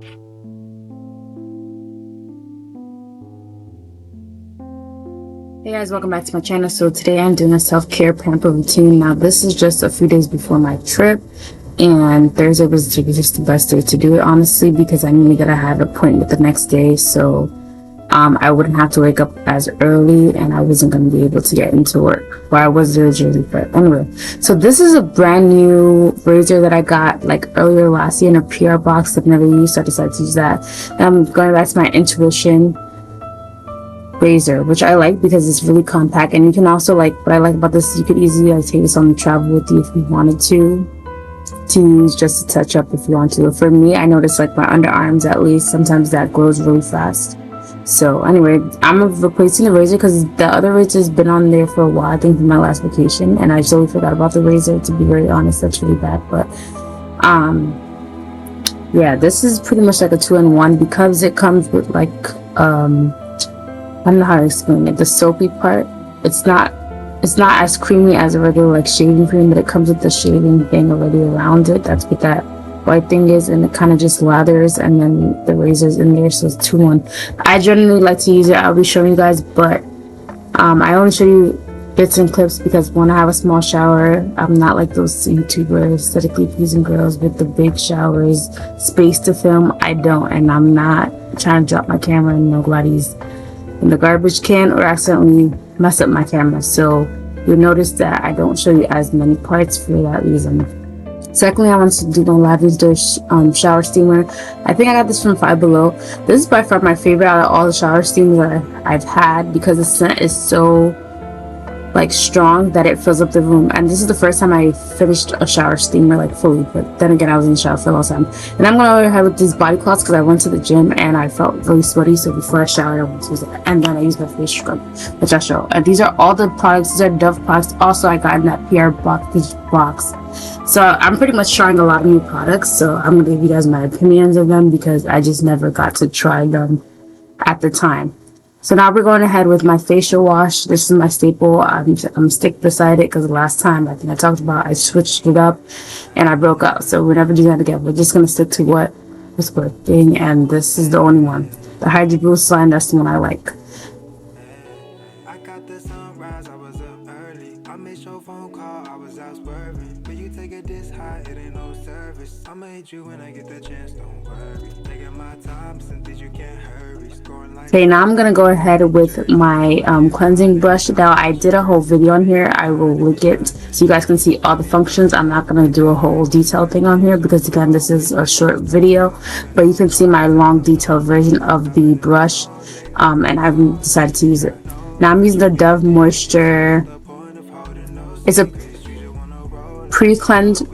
Hey guys, welcome back to my channel. So today I'm doing a self-care pamper routine. Now this is just a few days before my trip, and Thursday was just the best day to do it, honestly, because I knew that I had an appointment the next day, so I wouldn't have to wake up as early and I wasn't going to be able to get into work. Well, I was originally, but anyway. So this is a brand new razor that I got like earlier last year in a PR box. I've never used, so I decided to use that. And I'm going back to my Intuition razor, which I like because it's really compact, and you can also, like, what I like about this is you could easily take this on the travel with you if you wanted to use just to touch up if you want to. For me, I notice like my underarms, at least, sometimes that grows really fast. So anyway, I'm replacing the razor because the other razor has been on there for a while, I think, for my last vacation, and I totally forgot about the razor, to be very honest. That's really bad. But yeah, this is pretty much like a 2-in-1 because it comes with like I don't know how to explain it. The soapy part, it's not as creamy as a regular like shaving cream, but it comes with the shaving thing already around it. That's what that white thing is, and it kind of just lathers, and then the razor's in there, so it's 2-in-1. I generally like to use it. I'll be showing you guys, but I only show you bits and clips because when I have a small shower, I'm not like those YouTubers, aesthetically pleasing girls with the big showers, space to film. I don't, and I'm not trying to drop my camera in nobody's in the garbage can or accidentally mess up my camera. So you'll notice that I don't show you as many parts for that reason. Secondly, I want to do the lavender shower steamer. I think I got this from Five Below. This is by far my favorite out of all the shower steamers that I've had because the scent is so like strong that it fills up the room. And this is the first time I finished a shower steamer like fully, but then again I was in the shower for a long time. And I'm gonna go ahead with these body cloths because I went to the gym and I felt really sweaty, so before I showered I went to use it, and then I used my face scrub, which I'll show. And these are all the products. These are Dove products. Also, I got in that PR box. So I'm pretty much trying a lot of new products, so I'm gonna give you guys my opinions of them because I just never got to try them at the time. So now we're going ahead with my facial wash. This is my staple. I'm stick beside it because the last time I think I talked about I switched it up and I broke out. So we're never doing that again. We're just going to stick to what was working, and this is the only one. The Hygiene Boost line, that's the one I like. I got the sunrise, I was up early. I missed your phone call, I was out swerving. But you take it this high, it ain't no service. I'ma hit you when I get the chance, don't worry. Taking my time since you can't hurry. Okay, now I'm gonna go ahead with my cleansing brush. Now I did a whole video on here. I will link it so you guys can see all the functions. I'm not gonna do a whole detailed thing on here because again this is a short video, but you can see my long detailed version of the brush, and I've decided to use it. Now I'm using the Dove Moisture. It's a pre-cleansed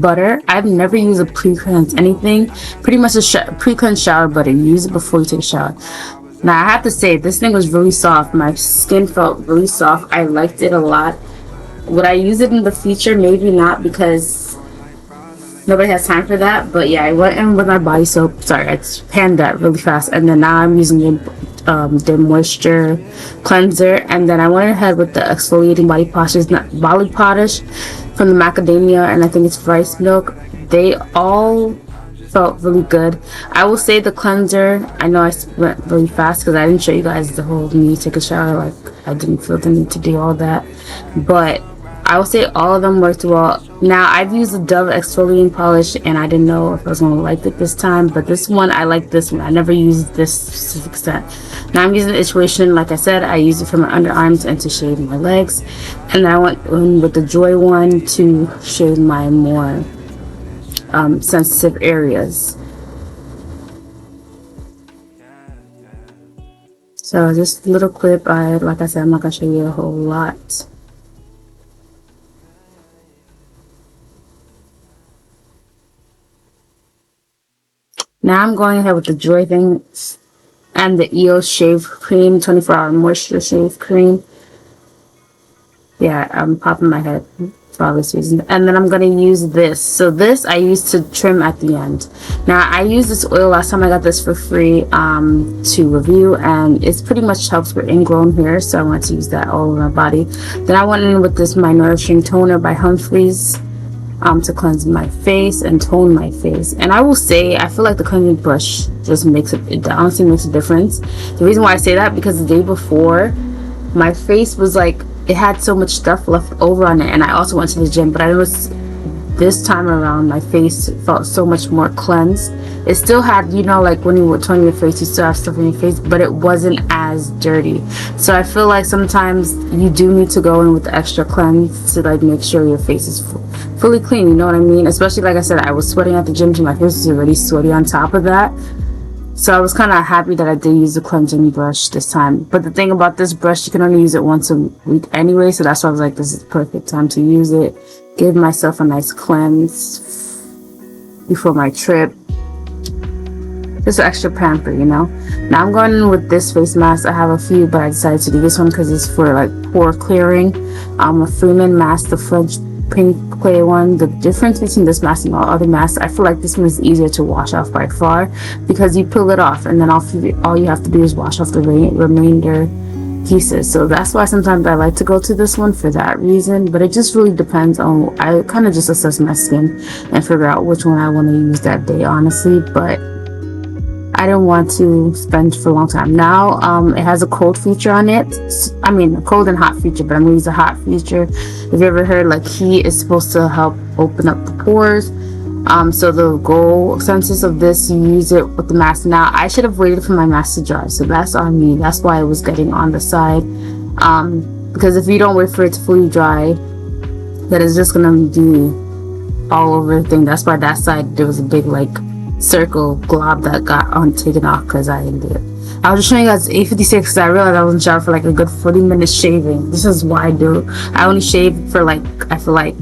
butter. I've never used a pre-cleansed anything. Pretty much a pre-cleansed shower butter. You use it before you take a shower. Now I have to say this thing was really soft. My skin felt really soft. I liked it a lot. Would I use it in the future? Maybe not because nobody has time for that. But yeah, I went in with my body soap. Sorry, I panned that really fast, and then now I'm using the moisture cleanser, and then I went ahead with the exfoliating body polish from the macadamia, and I think it's rice milk. They all felt really good. I will say the cleanser, I know I went really fast because I didn't show you guys the whole me take a shower. Like, I didn't feel the need to do all that, but I will say all of them worked well. Now I've used the Dove exfoliating polish and I didn't know if I was going to like it this time, but this one, I like this one. I never used this specific scent. Now I'm using the Intuition. Like I said, I use it for my underarms and to shave my legs, and I went in with the Joy one to shave my more sensitive areas. So just a little clip. Like I said, I'm not gonna show you a whole lot. Now I'm going ahead with the Joy thing and the EOS shave cream, 24-hour moisture shave cream. Yeah, I'm popping my head for all this reason. And then I'm going to use this. So this I use to trim at the end. Now I used this oil last time. I got this for free to review, and it's pretty much helps with ingrown hair, so I wanted to use that all over my body. Then I went in with this My Nourishing Toner by Humphreys. to cleanse my face and tone my face. And I will say, I feel like the cleansing brush just it honestly makes a difference. The reason why I say that, because the day before, my face was like, it had so much stuff left over on it, and I also went to the gym, but I was, this time around, my face felt so much more cleansed. It still had, you know, like when you were toning your face, you still have stuff in your face, but it wasn't as dirty. So I feel like sometimes you do need to go in with the extra cleanse to like make sure your face is fully clean, you know what I mean? Especially, like I said, I was sweating at the gym too. My face was already sweaty on top of that. So I was kind of happy that I did use the cleansing brush this time. But the thing about this brush, you can only use it once a week anyway, so that's why I was like, this is the perfect time to use it. Give myself a nice cleanse before my trip. Just extra pamper, you know. Now I'm going in with this face mask. I have a few, but I decided to do this one because it's for like pore clearing. A Freeman mask, the French pink clay one. The difference between this mask and all other masks, I feel like this one is easier to wash off by far, because you peel it off and then all you have to do is wash off the remainder pieces. So that's why sometimes I like to go to this one for that reason. But it just really depends on, I kind of just assess my skin and figure out which one I want to use that day, honestly. But I didn't want to spend for a long time. Now it has a cold feature on it. I mean, a cold and hot feature, but I'm gonna use a hot feature. If you ever heard, like, heat is supposed to help open up the pores. So the goal census of this, you use it with the mask. Now I should have waited for my mask to dry, so that's on me. That's why it was getting on the side, because if you don't wait for it to fully dry, that is just gonna be all over the thing. That's why that side there was a big like circle glob that got taken off, because I didn't do it. I was just showing you guys 8:56 because I realized I wasn't showered for like a good 40 minutes shaving. This is why I do. I only shave for like, I feel like,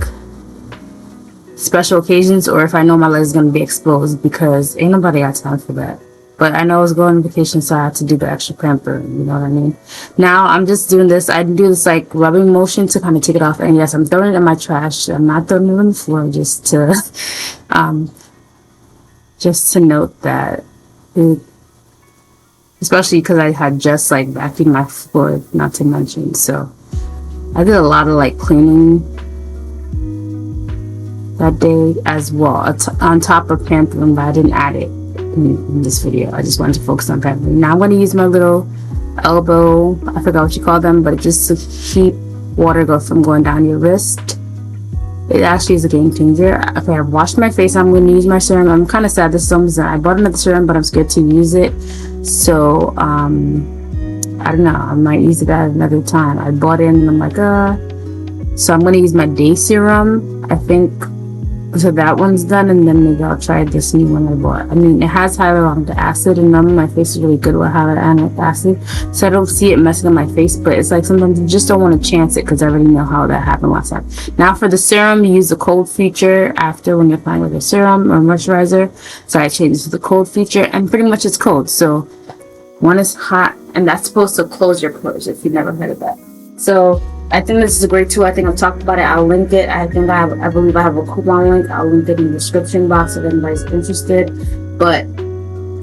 special occasions, or if I know my legs is gonna be exposed, because ain't nobody got time for that. But I know I was going on vacation, so I had to do the extra pamper, you know what I mean? Now I'm just doing this. I do this like rubbing motion to kind of take it off, and yes, I'm throwing it in my trash. I'm not throwing it on the floor, just to note that especially because I had just like vacuumed my floor, not to mention. So I did a lot of like cleaning that day as well, on top of pampering, but I didn't add it in this video. I just wanted to focus on pampering. Now I'm going to use my little elbow, I forgot what you call them, but just to keep water from going down your wrist. It actually is a game changer. Okay, I've washed my face. I'm going to use my serum. I'm kind of sad this is I bought another serum, but I'm scared to use it. So, I don't know. I might use it at another time. I bought it and I'm like, So I'm going to use my day serum, I think. So that one's done, and then maybe I'll try this new one I bought. I mean, it has hyaluronic acid, and normally my face is really good with hyaluronic acid, so I don't see it messing up my face. But it's like sometimes you just don't want to chance it, because I already know how that happened last time. Now for the serum, you use the cold feature after when you're applying with a serum or moisturizer. So I changed to the cold feature, and pretty much it's cold. So one is hot, and that's supposed to close your pores, if you've never heard of that. So I think this is a great tool. I think I've talked about it. I'll link it. I believe I have a coupon link. I'll link it in the description box if anybody's interested. But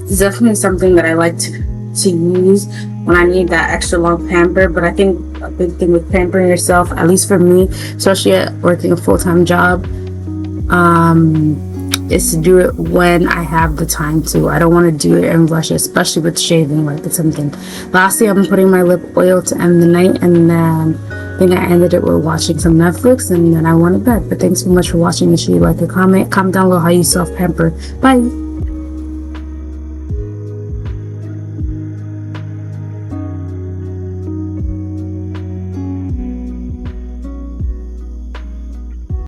it's definitely something that I like to use when I need that extra long pamper. But I think a big thing with pampering yourself, at least for me, especially at working a full-time job, is to do it when I have the time to. I don't want to do it and rush it, especially with shaving. Like it's something. Lastly, I'm putting my lip oil to end the night, and then I think I ended it with watching some Netflix, and then I went to bed. But thanks so much for watching. Make sure you like and comment down below how you self-pamper. Bye.